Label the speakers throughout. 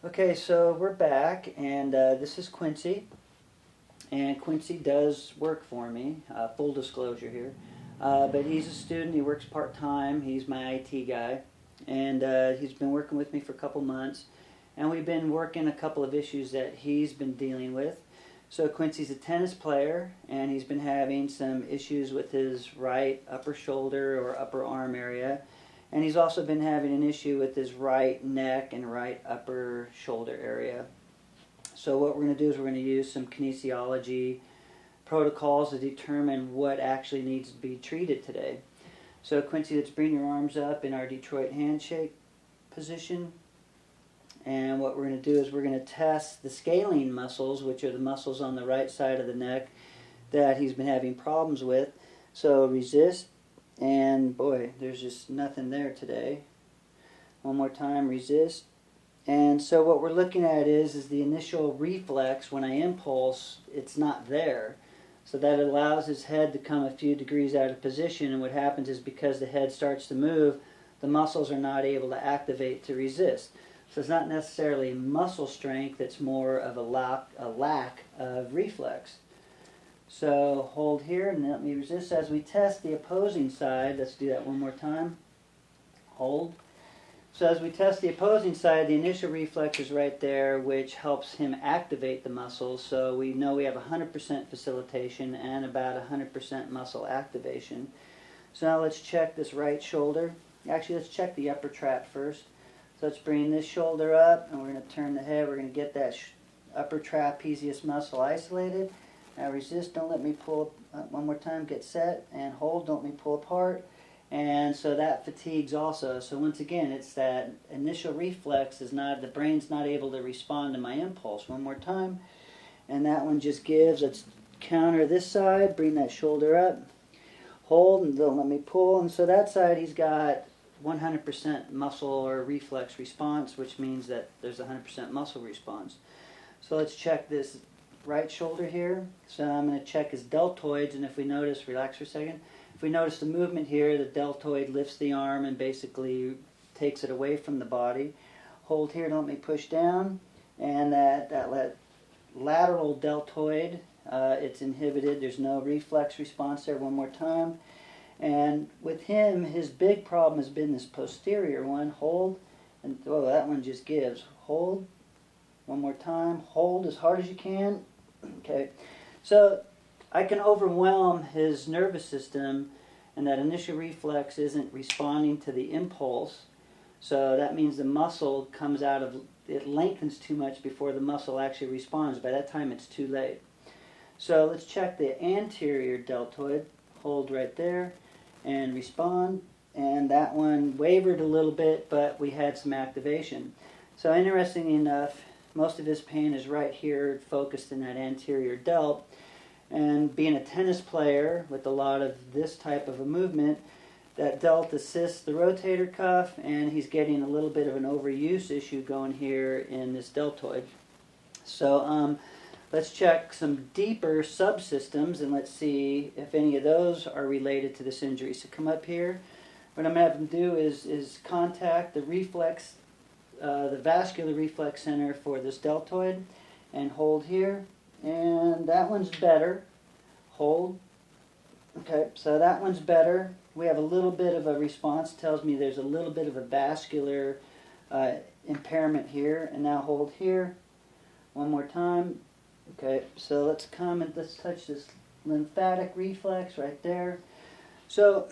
Speaker 1: Okay, so we're back, and this is Quincy, and Quincy does work for me, full disclosure here, but he's a student, he works part-time, he's my IT guy, and he's been working with me for a couple months, and we've been working a couple of issues that he's been dealing with. So Quincy's a tennis player, and he's been having some issues with his right upper shoulder or upper arm area. And he's also been having an issue with his right neck and right upper shoulder area. So what we're going to do is we're going to use some kinesiology protocols to determine what actually needs to be treated today. So Quincy, let's bring your arms up in our Detroit handshake position. And what we're going to do is we're going to test the scalene muscles, which are the muscles on the right side of the neck that he's been having problems with. So resist. And boy, there's just nothing there today. One more time, resist. And so what we're looking at is the initial reflex. When I impulse, it's not there. So that allows his head to come a few degrees out of position, and what happens is because the head starts to move, the muscles are not able to activate to resist. So it's not necessarily muscle strength, it's more of a lack of reflex. So hold here and let me resist as we test the opposing side. Let's do that one more time. Hold. So as we test the opposing side, the initial reflex is right there, which helps him activate the muscles. So we know we have 100% facilitation and about 100% muscle activation. So now let's check this right shoulder. Actually, let's check the upper trap first. So let's bring this shoulder up, and we're going to turn the head. We're going to get that upper trapezius muscle isolated. Now resist, don't let me pull up one more time, get set, and hold, don't let me pull apart. And so that fatigues also. So once again, it's that initial reflex is not, the brain's not able to respond to my impulse. One more time. And that one just gives. Let's counter this side, bring that shoulder up, hold, and don't let me pull. And so that side he's got 100% muscle or reflex response, which means that there's 100% muscle response. So let's check this right shoulder here. So I'm going to check his deltoids, and if we notice, relax for a second, if we notice the movement here, the deltoid lifts the arm and basically takes it away from the body. Hold here, don't let me push down, and that lateral deltoid, it's inhibited, there's no reflex response there. One more time. And with him, his big problem has been this posterior one. Hold, and oh, that one just gives. Hold, one more time. Hold as hard as you can. Okay, so I can overwhelm his nervous system, and that initial reflex isn't responding to the impulse. So that means the muscle comes out of, it lengthens too much before the muscle actually responds. By that time, it's too late. So let's check the anterior deltoid. Hold right there and respond. And that one wavered a little bit, but we had some activation. So interestingly enough, most of his pain is right here, focused in that anterior delt. And being a tennis player with a lot of this type of a movement, that delt assists the rotator cuff, and he's getting a little bit of an overuse issue going here in this deltoid. So let's check some deeper subsystems, and let's see if any of those are related to this injury. So come up here. What I'm going to have him do is contact the reflex, the vascular reflex center for this deltoid, and hold here. And that one's better. Hold. Okay, so that one's better. We have a little bit of a response. Tells me there's a little bit of a vascular impairment here. And now hold here. One more time. Okay, so let's come and let's touch this lymphatic reflex right there. So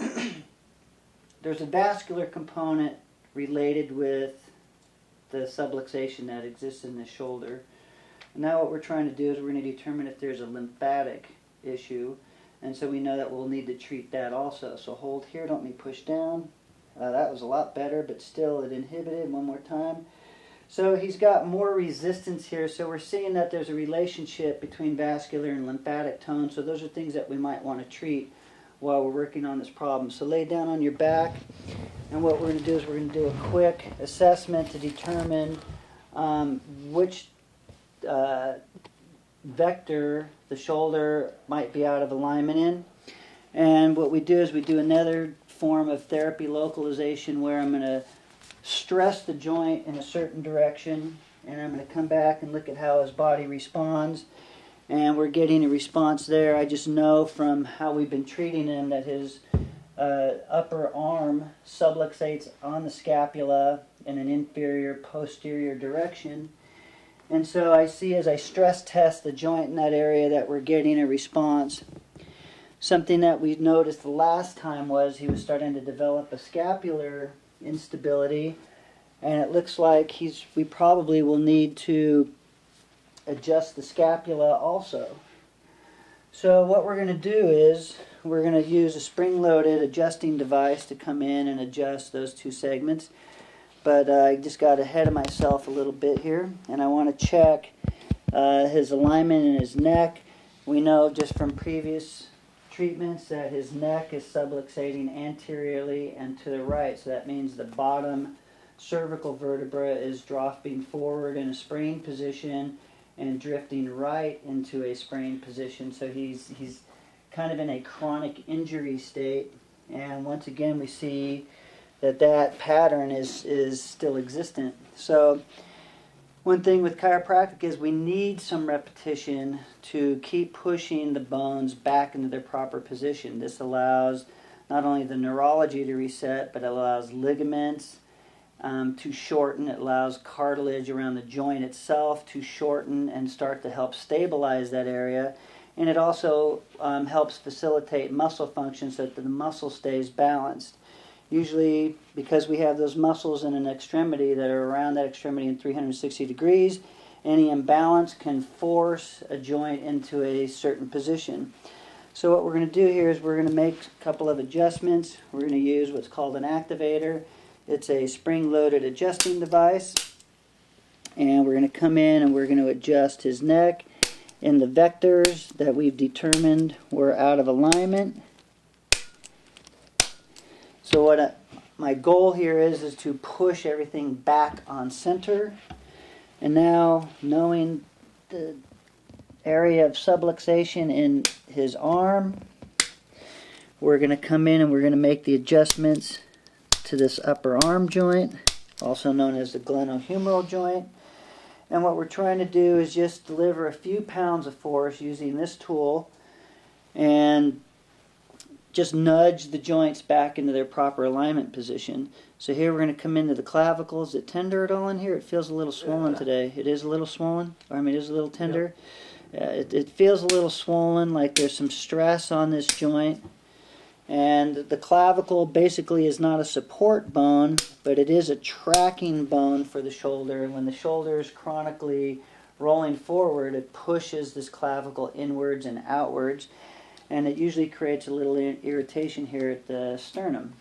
Speaker 1: there's a vascular component related with the subluxation that exists in the shoulder. And now what we're trying to do is we're going to determine if there's a lymphatic issue, and so we know that we'll need to treat that also. So hold here, don't let me push down. That was a lot better, but still it inhibited. One more time. So he's got more resistance here, so we're seeing that there's a relationship between vascular and lymphatic tone, so those are things that we might want to treat while we're working on this problem. So lay down on your back, and what we're going to do is we're going to do a quick assessment to determine which vector the shoulder might be out of alignment in. And what we do is we do another form of therapy localization where I'm going to stress the joint in a certain direction and I'm going to come back and look at how his body responds. And we're getting a response there. I just know from how we've been treating him that his upper arm subluxates on the scapula in an inferior posterior direction. And so I see as I stress test the joint in that area that we're getting a response. Something that we noticed the last time was he was starting to develop a scapular instability, and it looks like we probably will need to adjust the scapula also. So what we're going to do is we're going to use a spring-loaded adjusting device to come in and adjust those two segments. But I just got ahead of myself a little bit here, and I want to check his alignment in his neck. We know just from previous treatments that his neck is subluxating anteriorly and to the right, so that means the bottom cervical vertebra is dropping forward in a sprain position and drifting right into a sprain position. So he's kind of in a chronic injury state, and once again we see that pattern is still existent. So one thing with chiropractic is we need some repetition to keep pushing the bones back into their proper position. This allows not only the neurology to reset, but it allows ligaments to shorten. It allows cartilage around the joint itself to shorten and start to help stabilize that area. And it also helps facilitate muscle function so that the muscle stays balanced. Usually, because we have those muscles in an extremity that are around that extremity in 360 degrees, any imbalance can force a joint into a certain position. So what we're going to do here is we're going to make a couple of adjustments. We're going to use what's called an activator. It's a spring-loaded adjusting device. And we're going to come in and we're going to adjust his neck in the vectors that we've determined were out of alignment. So my goal here is to push everything back on center. And now, knowing the area of subluxation in his arm, we're going to come in and we're going to make the adjustments to this upper arm joint, also known as the glenohumeral joint. And what we're trying to do is just deliver a few pounds of force using this tool and just nudge the joints back into their proper alignment position. So here we're going to come into the clavicle. Is it tender at all in here? It feels a little swollen today. It is a little swollen? It is a little tender? Yeah, it feels a little swollen, like there's some stress on this joint. And the clavicle basically is not a support bone, but it is a tracking bone for the shoulder. When the shoulder is chronically rolling forward, it pushes this clavicle inwards and outwards, and it usually creates a little irritation here at the sternum.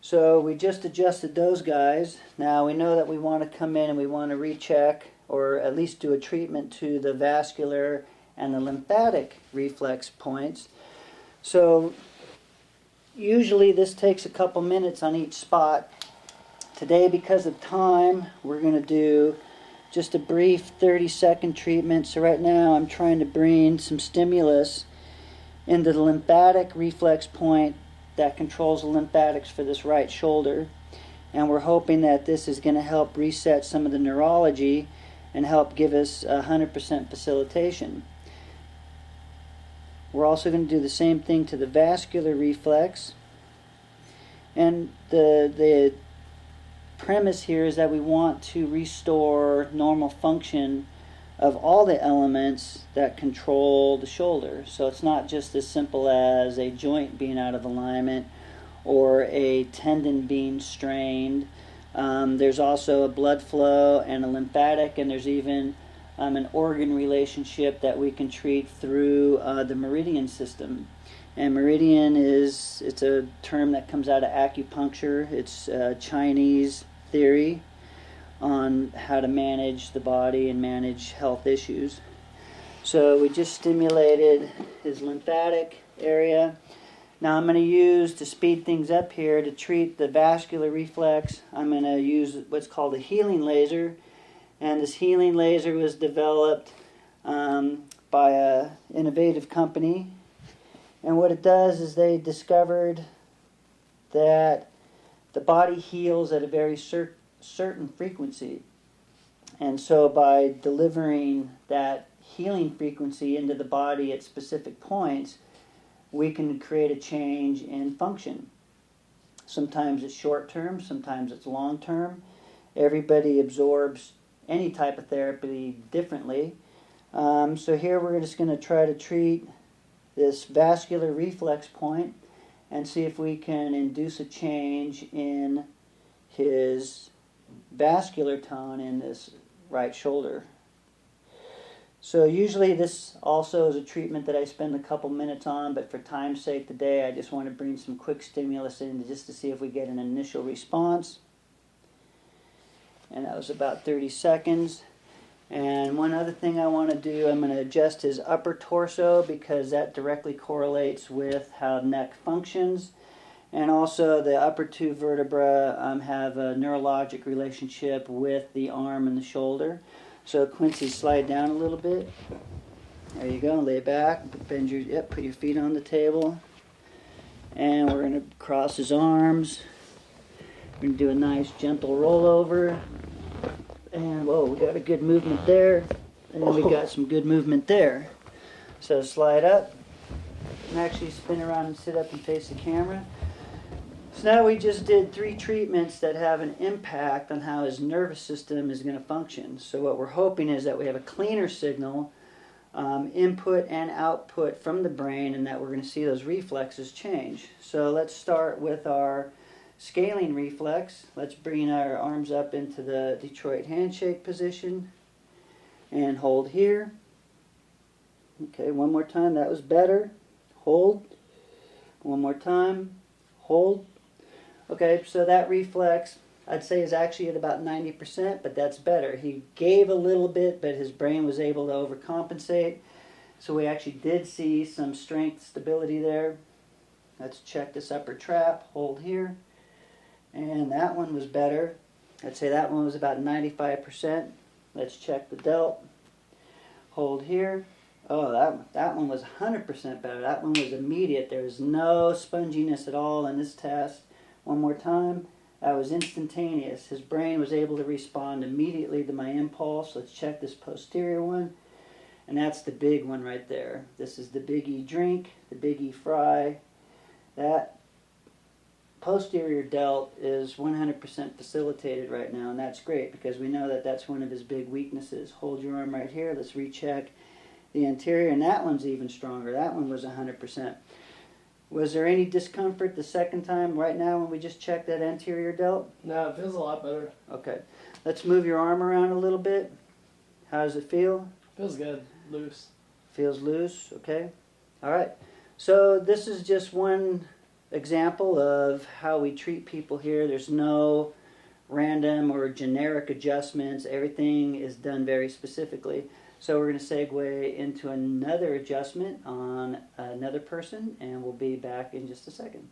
Speaker 1: So we just adjusted those guys. Now we know that we want to come in and we want to recheck, or at least do a treatment to the vascular and the lymphatic reflex points. So usually this takes a couple minutes on each spot. Today, because of time, we're going to do just a brief 30-second treatment. So right now I'm trying to bring some stimulus into the lymphatic reflex point that controls the lymphatics for this right shoulder. And we're hoping that this is going to help reset some of the neurology and help give us 100% facilitation. We're also going to do the same thing to the vascular reflex. And the premise here is that we want to restore normal function of all the elements that control the shoulder. So it's not just as simple as a joint being out of alignment or a tendon being strained. There's also a blood flow and a lymphatic, and there's even an organ relationship that we can treat through the meridian system. And meridian it's a term that comes out of acupuncture. It's Chinese theory on how to manage the body and manage health issues. So we just stimulated his lymphatic area. Now I'm going to use, to speed things up here, to treat the vascular reflex, I'm going to use what's called a healing laser. And this healing laser was developed by an innovative company. And what it does is they discovered that the body heals at a very certain frequency. And so by delivering that healing frequency into the body at specific points, we can create a change in function. Sometimes it's short term, sometimes it's long term. Everybody absorbs any type of therapy differently. So here we're just going to try to treat this vascular reflex point and see if we can induce a change in his vascular tone in this right shoulder. So usually this also is a treatment that I spend a couple minutes on, but for time's sake today I just want to bring some quick stimulus in just to see if we get an initial response. And that was about 30 seconds. And one other thing I want to do, I'm going to adjust his upper torso because that directly correlates with how neck functions. And also the upper two vertebrae have a neurologic relationship with the arm and the shoulder. So Quincy, slide down a little bit. There you go, lay back, bend your, put your feet on the table. And we're going to cross his arms. We're going to do a nice gentle rollover. And whoa, we got a good movement there. And then we got some good movement there. So slide up. And actually spin around and sit up and face the camera. So now we just did 3 treatments that have an impact on how his nervous system is going to function. So what we're hoping is that we have a cleaner signal, input and output from the brain, and that we're going to see those reflexes change. So let's start with our scaling reflex. Let's bring our arms up into the Detroit handshake position and hold here. Okay, one more time. That was better. Hold. One more time. Hold. Okay, so that reflex, I'd say, is actually at about 90%, but that's better. He gave a little bit, but his brain was able to overcompensate. So we actually did see some strength stability there. Let's check this upper trap. Hold here. And that one was better. I'd say that one was about 95%. Let's check the delt. Hold here. Oh, that one was 100% better. That one was immediate. There was no sponginess at all in this test. One more time. That was instantaneous. His brain was able to respond immediately to my impulse. Let's check this posterior one. And that's the big one right there. This is the Big E drink, the Big E fry. That posterior delt is 100% facilitated right now, and that's great because we know that that's one of his big weaknesses. Hold your arm right here. Let's recheck the anterior, and that one's even stronger. That one was 100%. Was there any discomfort the second time right now when we just checked that anterior delt?
Speaker 2: No, it feels a lot better.
Speaker 1: Okay. Let's move your arm around a little bit. How does it feel?
Speaker 2: Feels good. Loose.
Speaker 1: Feels loose. Okay. All right. So this is just one example of how we treat people here. There's no random or generic adjustments. Everything is done very specifically. So we're going to segue into another adjustment on another person, and we'll be back in just a second.